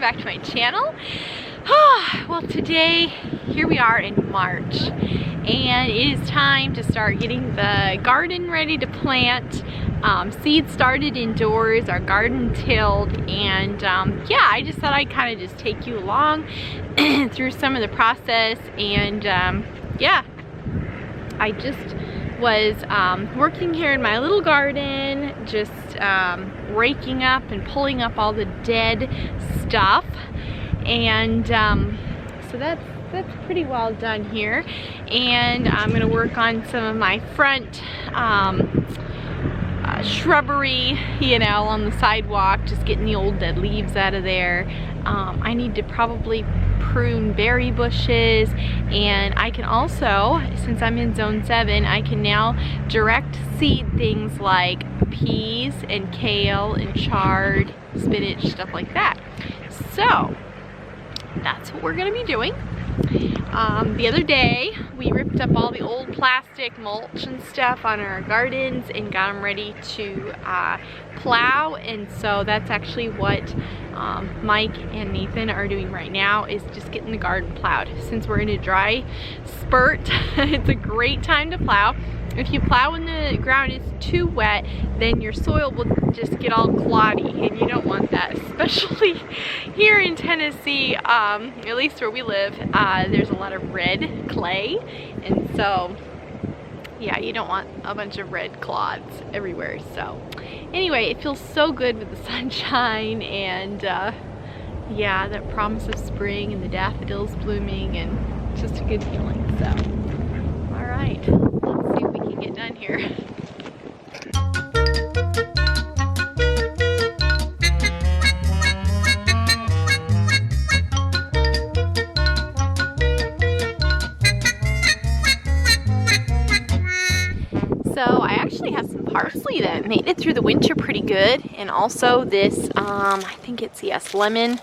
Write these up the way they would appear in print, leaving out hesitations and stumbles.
welcome back to my channel. Well, today, here we are in March, and it is time to start getting the garden ready to plant. Seeds started indoors, our garden tilled, and yeah, I just thought I'd kind of just take you along through some of the process. And yeah, I just was working here in my little garden, just raking up and pulling up all the dead stuff. And so that's pretty well done here. And I'm gonna work on some of my front shrubbery, you know, on the sidewalk, just getting the old dead leaves out of there. I need to probably prune berry bushes, and I can also, since I'm in zone 7, I can now direct seed things like peas and kale and chard, spinach, stuff like that. So that's what we're gonna be doing. The other day we ripped up all the old plastic mulch and stuff on our gardens and got them ready to plow, and so that's actually what Mike and Nathan are doing right now, is just getting the garden plowed. Since we're in a dry spurt, it's a great time to plow. If you plow when the ground is too wet, then your soil will just get all cloddy, and you don't want that, especially here in Tennessee. At least where we live, there's a lot of red clay, and so yeah, you don't want a bunch of red clods everywhere. So anyway, it feels so good with the sunshine, and yeah, that promise of spring and the daffodils blooming, and just a good feeling. So all right, let's see what we can get done here. So I actually have some parsley that made it through the winter pretty good, and also this, I think it's, yes, lemon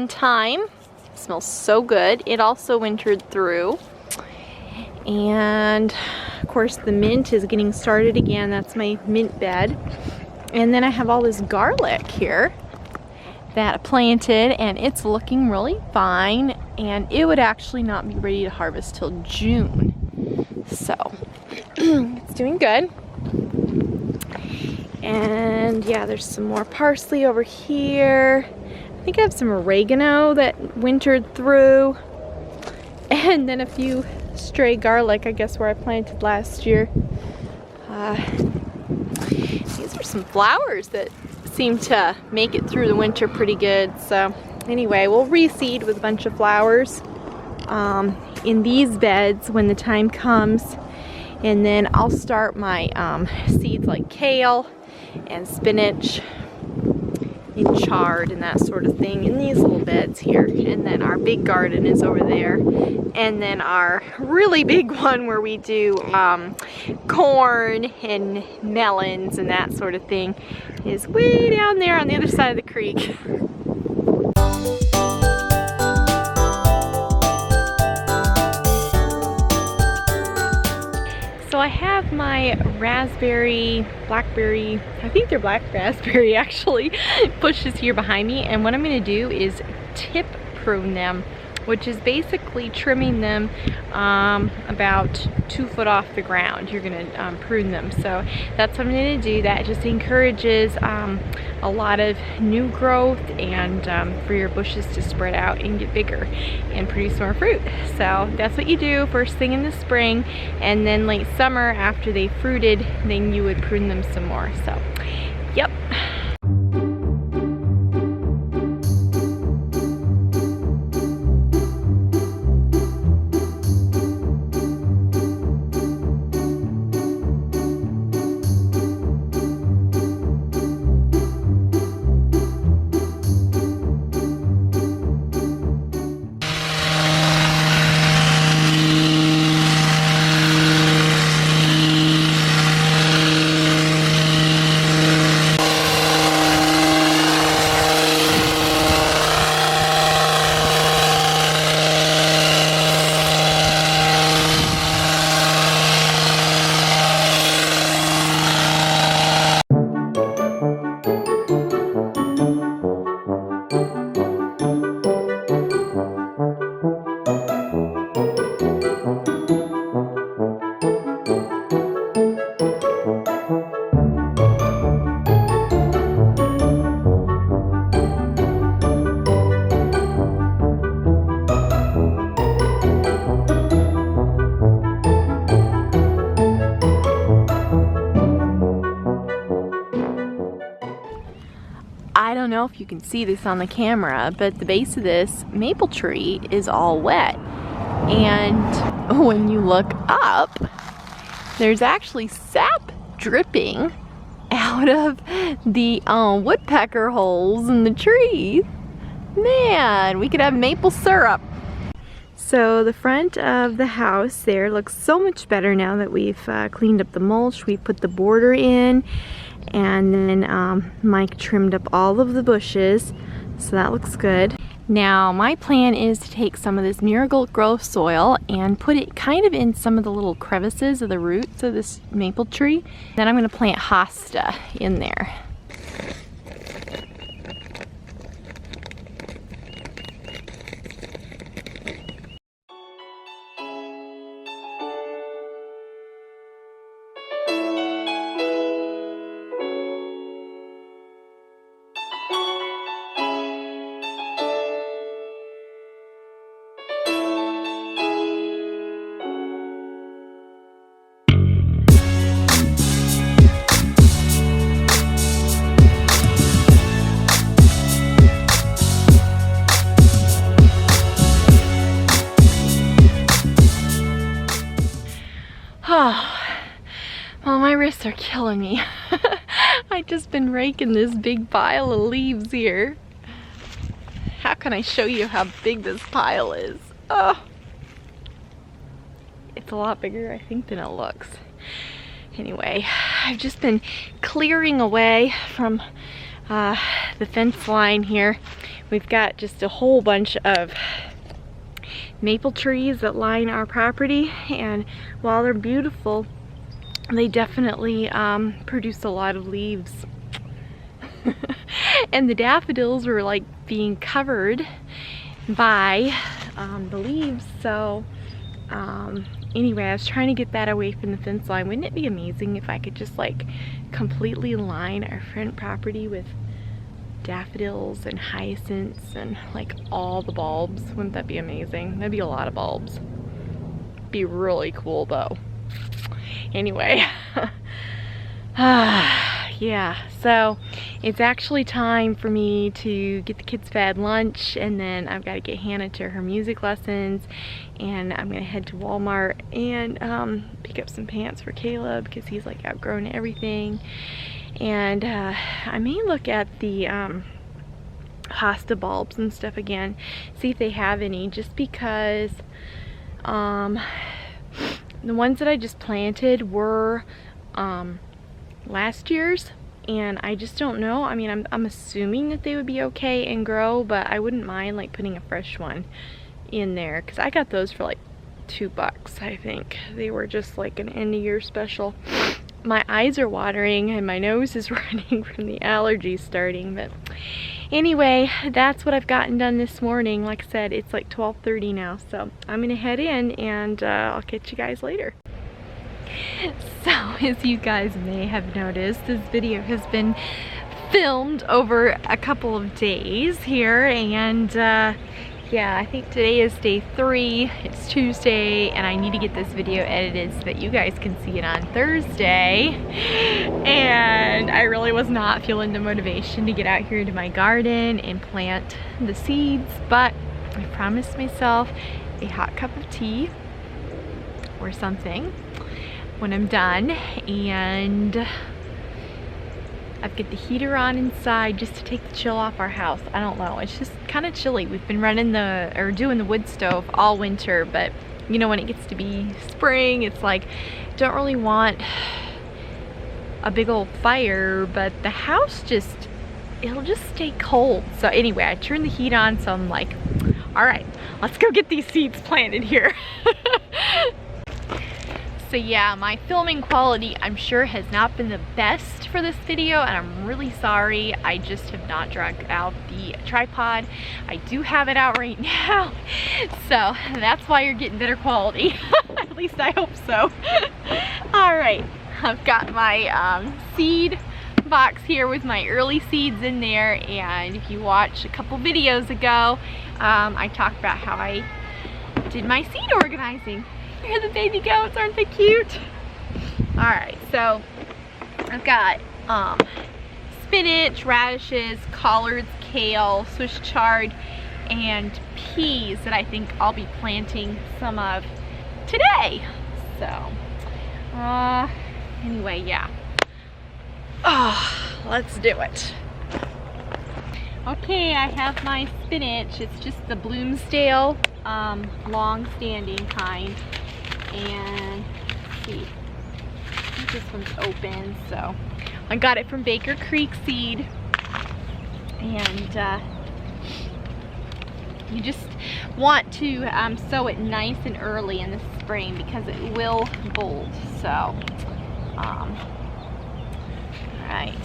thyme. It smells so good. It also wintered through. And of course the mint is getting started again. That's my mint bed. And then I have all this garlic here that I planted, and it's looking really fine, and it would actually not be ready to harvest till June. So it's doing good. And yeah, there's some more parsley over here. I think I have some oregano that wintered through, and then a few stray garlic, I guess, where I planted last year. These are some flowers that seem to make it through the winter pretty good. So anyway, we'll reseed with a bunch of flowers in these beds when the time comes, and then I'll start my seeds like kale and spinach and chard and that sort of thing in these little beds here. And then our big garden is over there, and then our really big one where we do corn and melons and that sort of thing is way down there on the other side of the creek. So I have my raspberry, blackberry, I think they're black raspberry actually, bushes here behind me, and what I'm going to do is tip prune them, which is basically trimming them about 2 foot off the ground. You're going to prune them. So that's what I'm going to do. That just encourages a lot of new growth, and for your bushes to spread out and get bigger and produce more fruit. So that's what you do first thing in the spring, and then late summer after they fruited, then you would prune them some more. So yep. don't know if you can see this on the camera, but the base of this maple tree is all wet. And when you look up, there's actually sap dripping out of the woodpecker holes in the tree. Man, we could have maple syrup. So the front of the house there looks so much better now that we've cleaned up the mulch. We put the border in, and then Mike trimmed up all of the bushes, so that looks good. Now my plan is to take some of this Marigold Grove soil and put it kind of in some of the little crevices of the roots of this maple tree. Then I'm going to plant hosta in there. Well, my wrists are killing me. I've just been raking this big pile of leaves here. How can I show you how big this pile is? Oh, it's a lot bigger, I think, than it looks. Anyway, I've just been clearing away from the fence line here. We've got just a whole bunch of maple trees that line our property, and while they're beautiful, they definitely produce a lot of leaves. And the daffodils were like being covered by the leaves, so anyway, I was trying to get that away from the fence line. Wouldn't it be amazing if I could just like completely line our front property with daffodils and hyacinths and like all the bulbs? Wouldn't that be amazing? That'd be a lot of bulbs. Be really cool though. Anyway, yeah, so it's actually time for me to get the kids fed lunch, and then I've got to get Hannah to her music lessons, and I'm gonna head to Walmart and pick up some pants for Caleb because he's like outgrown everything. And I may look at the hosta bulbs and stuff again, see if they have any, just because the ones that I just planted were last year's, and I just don't know. I mean, I'm assuming that they would be okay and grow, but I wouldn't mind like putting a fresh one in there, because I got those for like $2, I think. They were just like an end of year special. My eyes are watering and my nose is running from the allergies starting, but anyway, that's what I've gotten done this morning. Like I said, it's like 12:30 now, so I'm gonna head in, and I'll catch you guys later. So, as you guys may have noticed, this video has been filmed over a couple of days here, and yeah, I think today is day 3. It's Tuesday, and I need to get this video edited so that you guys can see it on Thursday. And I really was not feeling the motivation to get out here into my garden and plant the seeds, but I promised myself a hot cup of tea or something when I'm done, and I've got the heater on inside just to take the chill off our house. I don't know, it's just kind of chilly. We've been running doing the wood stove all winter, but you know, when it gets to be spring, it's like, don't really want a big old fire, but the house it'll just stay cold. So anyway, I turned the heat on, so I'm like, all right, let's go get these seeds planted here. So yeah, my filming quality, I'm sure, has not been the best for this video, and I'm really sorry. I just have not dragged out the tripod. I do have it out right now, so that's why you're getting better quality. At least I hope so. All right, I've got my seed box here with my early seeds in there, and if you watched a couple videos ago, I talked about how I did my seed organizing. Here are the baby goats, aren't they cute? Alright, so I've got spinach, radishes, collards, kale, Swiss chard, and peas that I think I'll be planting some of today. So, anyway, yeah. Oh, let's do it. Okay, I have my spinach. It's just the Bloomsdale, long-standing kind. And let's see, I think this one's open, so I got it from Baker Creek Seed. And you just want to sow it nice and early in the spring because it will bolt. So, all right.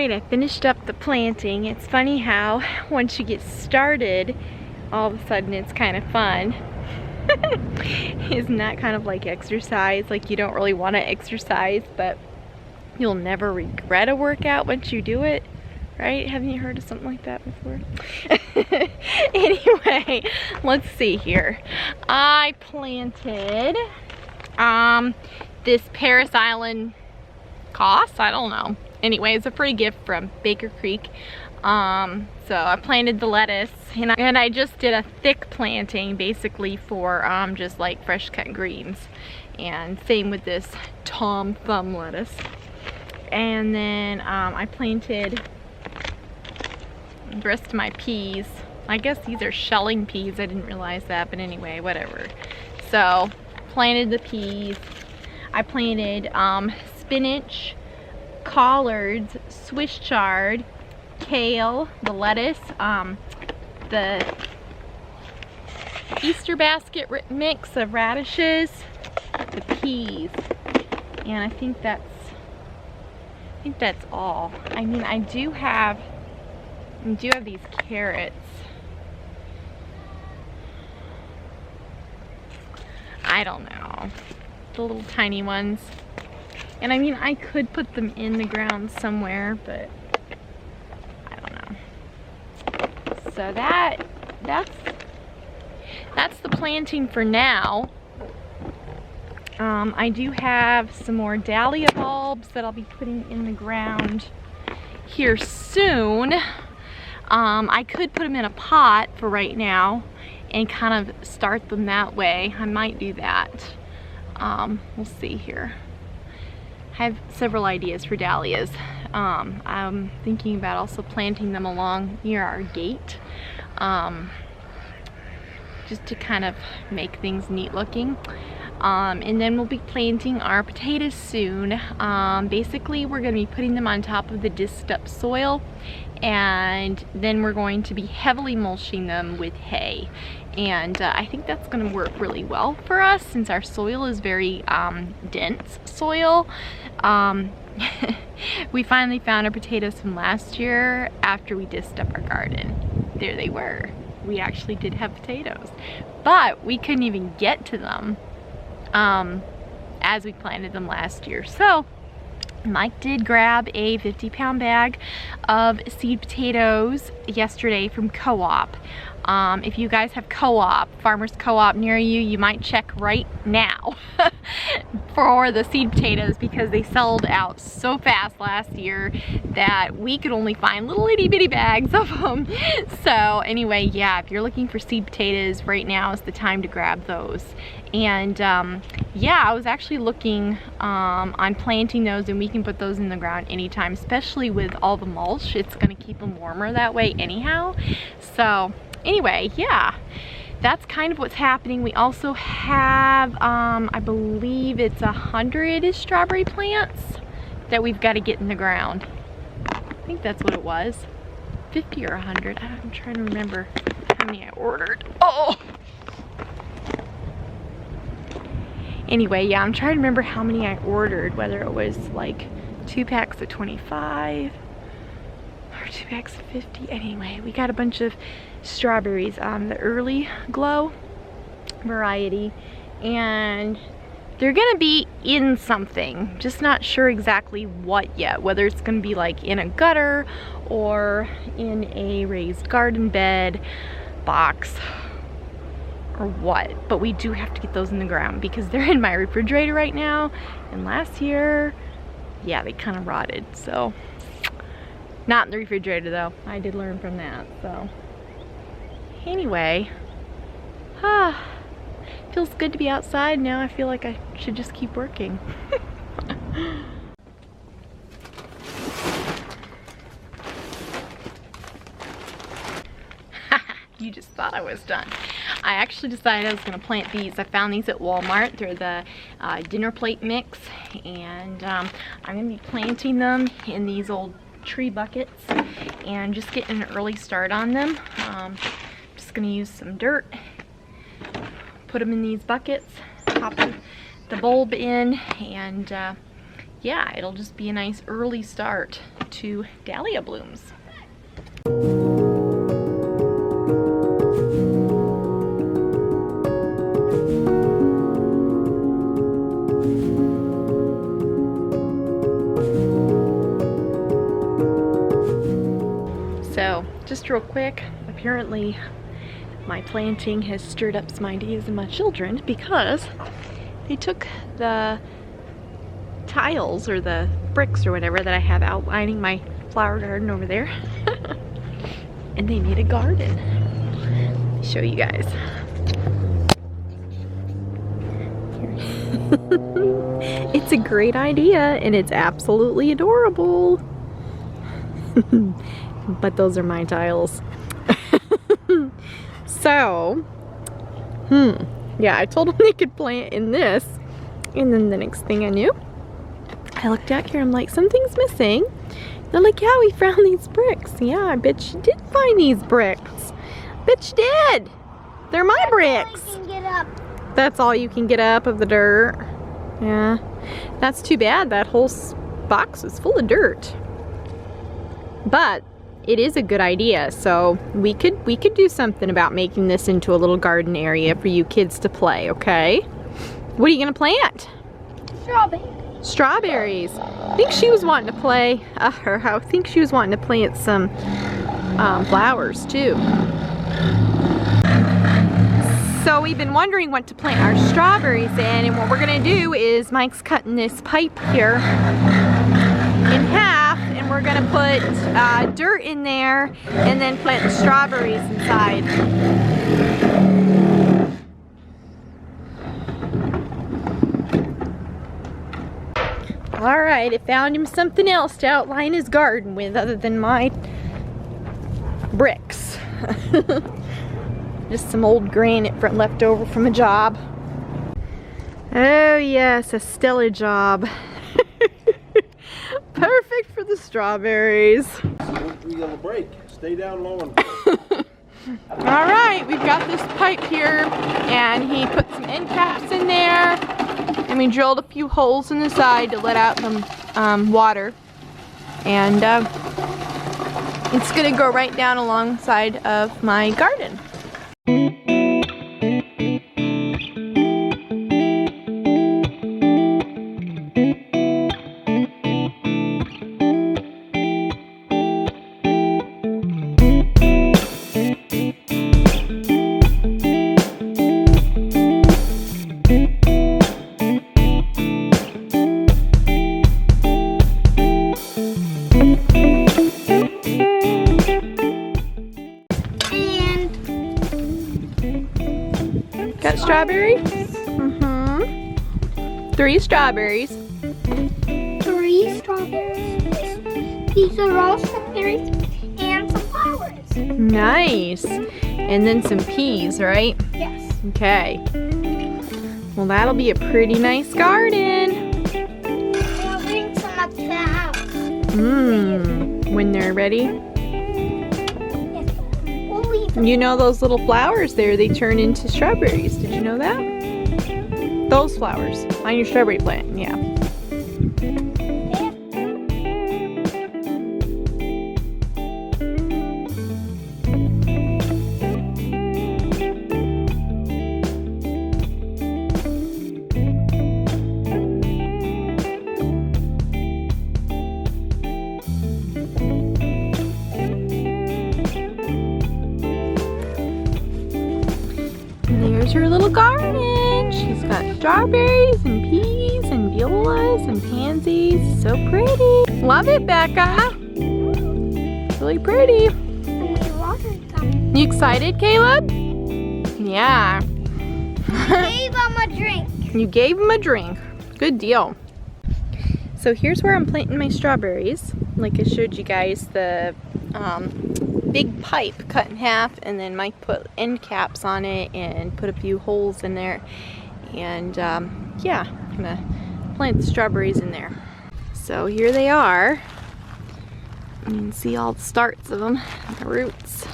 I finished up the planting. It's funny how once you get started, all of a sudden it's kind of fun. Isn't that kind of like exercise? Like you don't really want to exercise, but you'll never regret a workout once you do it, right? Haven't you heard of something like that before? Anyway, let's see here. I planted this Paris Island Cost, I don't know. Anyway, it's a free gift from Baker Creek. So I planted the lettuce, and I just did a thick planting basically for just like fresh cut greens. And same with this Tom Thumb lettuce. And then I planted the rest of my peas. I guess these are shelling peas. I didn't realize that, but anyway, whatever. So planted the peas. I planted spinach, collards, Swiss chard, kale, the lettuce, the Easter basket mix of radishes, the peas, and I think that's all. I mean, I do have these carrots. I don't know, the little tiny ones. And I mean, I could put them in the ground somewhere, but I don't know. So that's the planting for now. I do have some more dahlia bulbs that I'll be putting in the ground here soon. I could put them in a pot for right now and kind of start them that way. I might do that. We'll see here. I have several ideas for dahlias. I'm thinking about also planting them along near our gate, just to kind of make things neat looking. And then we'll be planting our potatoes soon. Basically, we're going to be putting them on top of the disked up soil, and then we're going to be heavily mulching them with hay. And I think that's going to work really well for us since our soil is very dense soil. We finally found our potatoes from last year after we disked up our garden. There they were. We actually did have potatoes, but we couldn't even get to them as we planted them last year. So Mike did grab a 50-pound bag of seed potatoes yesterday from Co-op. If you guys have Co-op, Farmers Co-op near you, you might check right now for the seed potatoes because they sold out so fast last year that we could only find little itty bitty bags of them. So anyway, yeah, if you're looking for seed potatoes, right now is the time to grab those. And yeah, I was actually looking on planting those, and we can put those in the ground anytime, especially with all the mulch. It's going to keep them warmer that way anyhow. So anyway, yeah, that's kind of what's happening. We also have, I believe it's 100 strawberry plants that we've got to get in the ground. I think that's what it was. 50 or 100. I'm trying to remember how many I ordered. Oh! Anyway, yeah, I'm trying to remember how many I ordered, whether it was like 2 packs of 25 or 2 packs of 50. Anyway, we got a bunch of strawberries, the early glow variety, and they're gonna be in something, just not sure exactly what yet, whether it's gonna be like in a gutter or in a raised garden bed box or what. But we do have to get those in the ground because they're in my refrigerator right now, and last year, yeah, they kind of rotted. So not in the refrigerator though, I did learn from that. So anyway, feels good to be outside. Now I feel like I should just keep working. You just thought I was done. I actually decided I was going to plant these. I found these at Walmart. They're the dinner plate mix, and I'm going to be planting them in these old tree buckets and just getting an early start on them. Just going to use some dirt, put them in these buckets, pop the bulb in, and yeah, it'll just be a nice early start to dahlia blooms. So, just real quick, apparently my planting has stirred up some ideas in my children because they took the tiles or the bricks or whatever that I have outlining my flower garden over there and they made a garden. Let me show you guys. It's a great idea and it's absolutely adorable. But those are my tiles. So, yeah, I told them they could plant in this, and then the next thing I knew, I looked out here, I'm like, something's missing. They're like, yeah, we found these bricks. Yeah, I bet you did find these bricks. Bet you did. They're my bricks. All I can get up. That's all you can get up of the dirt. Yeah, that's too bad. That whole box is full of dirt. But it is a good idea, so we could do something about making this into a little garden area for you kids to play, okay? What are you gonna plant? Strawberries. Strawberries. I think she was wanting to play, I think she was wanting to plant some flowers too. So we've been wondering what to plant our strawberries in, and what we're gonna do is Mike's cutting this pipe here in half, and we're gonna put dirt in there and then plant the strawberries inside. Alright, I found him something else to outline his garden with other than my bricks. Just some old granite left over from a job. Oh yes, a stellar job. Perfect for the strawberries. We're gonna break. Stay down low and Alright, we've got this pipe here, and he put some end caps in there, and we drilled a few holes in the side to let out some water, and it's gonna go right down alongside of my garden. Got strawberry? Mm-hmm. 3 strawberries. 3 strawberries. These are all strawberries and some flowers. Nice. And then some peas, right? Yes. Okay. Well, that'll be a pretty nice garden. I'll bring some up to the house. Mmm. when they're ready. Yes, we'll leave them. You know those little flowers there, they turn into strawberries. Did you know that? Those flowers on your strawberry plant, yeah. There's her little garden. She's got strawberries and peas and violas and pansies. So pretty. Love it, Becca. Really pretty. And we watered them. You excited, Caleb? Yeah. Gave them a drink. You gave him a drink. Good deal. So here's where I'm planting my strawberries. Like I showed you guys, the big pipe cut in half, and then Mike put end caps on it and put a few holes in there. And yeah, I'm gonna plant the strawberries in there. So here they are. You can see all the starts of them, the roots.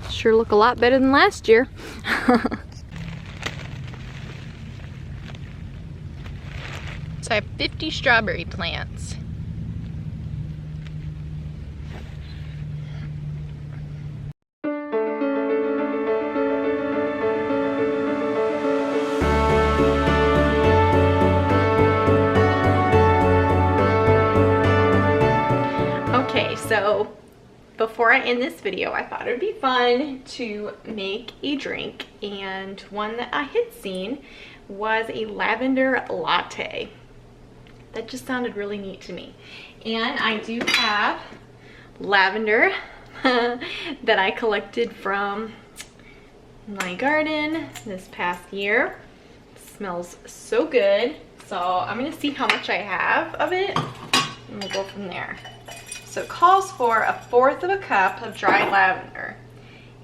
Sure look a lot better than last year. So I have 50 strawberry plants. Okay, so before I end this video, I thought it would be fun to make a drink, and one that I had seen was a lavender latte. That just sounded really neat to me. And I do have lavender that I collected from my garden this past year. It smells so good. So I'm gonna see how much I have of it, and we'll go from there. So it calls for 1/4 of a cup of dried lavender,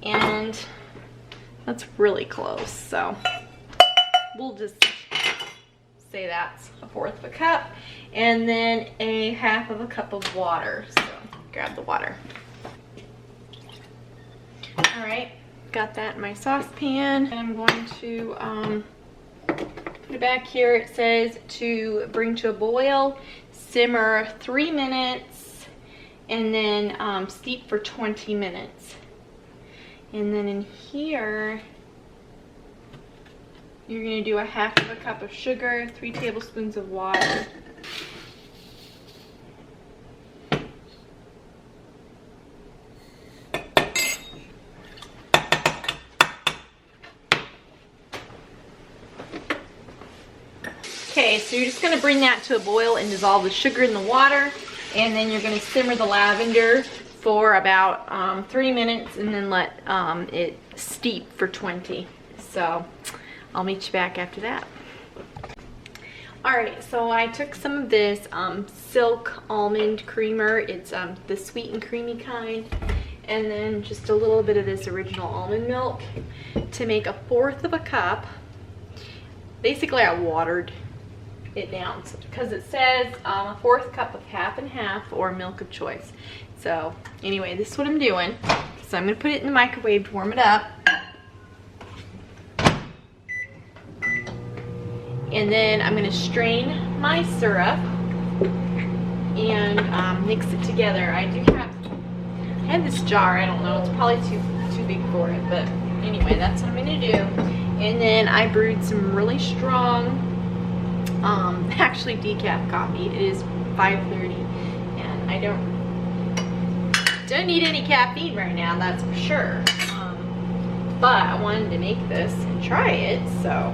and that's really close. So we'll just say that's 1/4 of a cup, and then 1/2 of a cup of water. So grab the water. All right, got that in my saucepan, and I'm going to put it back here. It says to bring to a boil, simmer 3 minutes, and then steep for 20 minutes. And then in here, you're gonna do 1/2 of a cup of sugar, 3 tablespoons of water. Okay, so you're just gonna bring that to a boil and dissolve the sugar in the water, and then you're gonna simmer the lavender for about 3 minutes, and then let it steep for 20. So I'll meet you back after that. Alright, so I took some of this silk almond creamer. It's the sweet and creamy kind, and then just a little bit of this original almond milk to make 1/4 of a cup. Basically I watered it down because it says 1/4 cup of half and half, or milk of choice. So anyway, this is what I'm doing. So I'm gonna put it in the microwave to warm it up, and then I'm gonna strain my syrup and mix it together. I have this jar. I don't know, it's probably too big for it, but anyway, that's what I'm gonna do. And then I brewed some really strong actually decaf coffee. It is 5:30, and I don't need any caffeine right now, that's for sure. But I wanted to make this and try it, so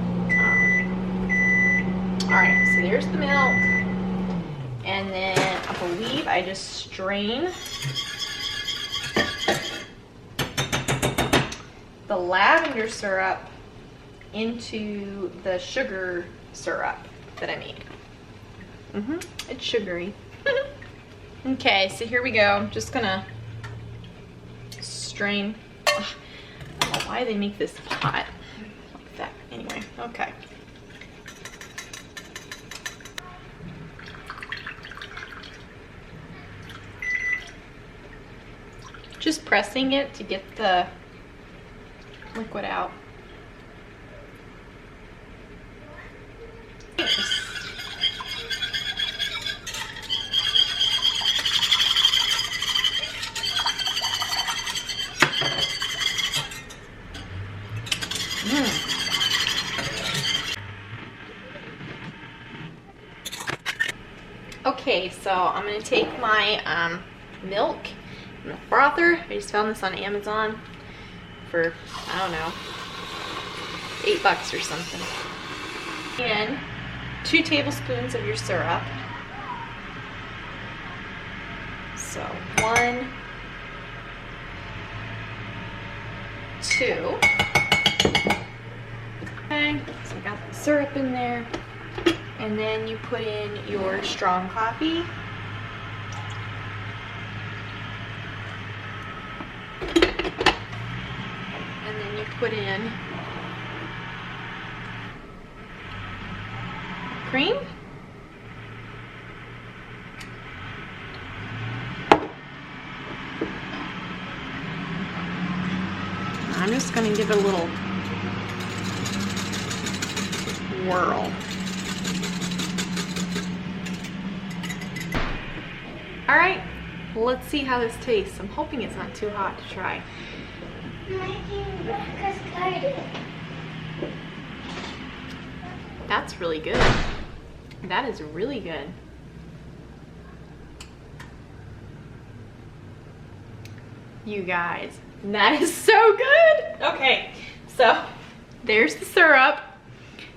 alright, so there's the milk, and then I believe I just strain the lavender syrup into the sugar syrup that I made. It's sugary. Okay, so here we go. I'm just gonna strain. Ugh, I don't know why they make this pot like that. Anyway, okay. Just pressing it to get the liquid out. Okay, so I'm gonna take my milk and the frother. I just found this on Amazon for, I don't know, $8 or something. And 2 tablespoons of your syrup. So 1, 2. Okay, so I got the syrup in there. And then you put in your strong coffee. And then you put in cream. I'm just going to give it a little whirl. All right, let's see how this tastes. I'm hoping it's not too hot to try. That's really good. That is really good. You guys, that is so good. Okay, so there's the syrup.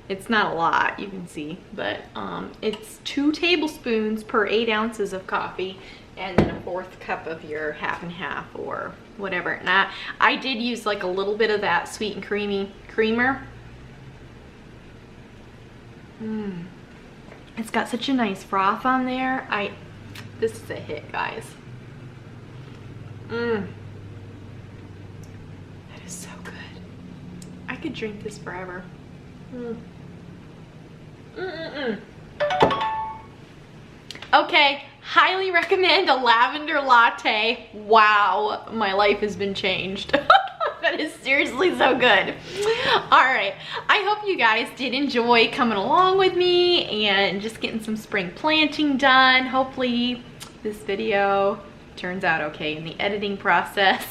It's not a lot, you can see, but it's 2 tablespoons per 8 ounces of coffee, and then a 4th cup of your half and half or whatever. And I did use like a little bit of that sweet and creamy creamer. It's got such a nice froth on there. This is a hit, guys. That is so good. I could drink this forever. Okay, highly recommend a lavender latte. Wow, my life has been changed. That is seriously so good. All right, I hope you guys did enjoy coming along with me and just getting some spring planting done. Hopefully this video turns out okay in the editing process.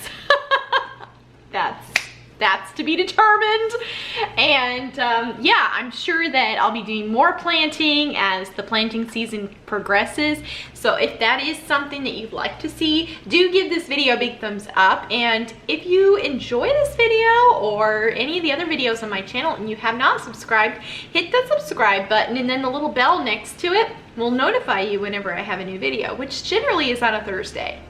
That's to be determined. And yeah, I'm sure that I'll be doing more planting as the planting season progresses. So if that is something that you'd like to see, do give this video a big thumbs up. And if you enjoy this video or any of the other videos on my channel and you have not subscribed, hit the subscribe button, and then the little bell next to it will notify you whenever I have a new video, which generally is on a Thursday.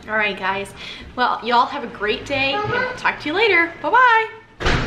All right, guys. Well, y'all have a great day, and I'll talk to you later. Bye-bye.